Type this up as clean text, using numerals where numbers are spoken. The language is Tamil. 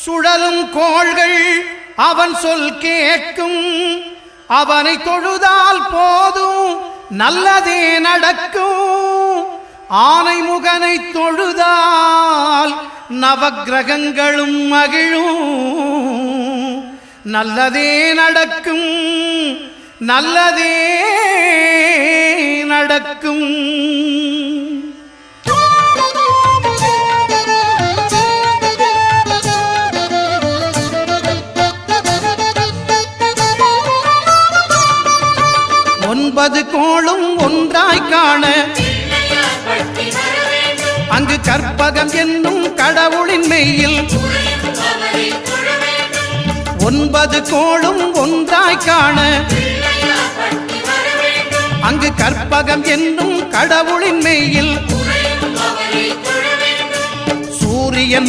சுழலும் கோள்கள் அவன் சொல் கேட்கும். அவனை தொழுதால் போதும் நல்லதே நடக்கும். ஆனை முகனை தொழுதால் நவக்கிரகங்களும் மகிழும். நல்லதே நடக்கும், நல்லதே நடக்கும். ஒன்பது கோளும் ஒன்றாய் காண அங்கு கற்பகம் என்னும் கடவுளின் மெய்யில். ஒன்பது கோளும் ஒன்றாய் காண அங்கு கற்பகம் என்னும் கடவுளின் மெய்யில். சூரியன்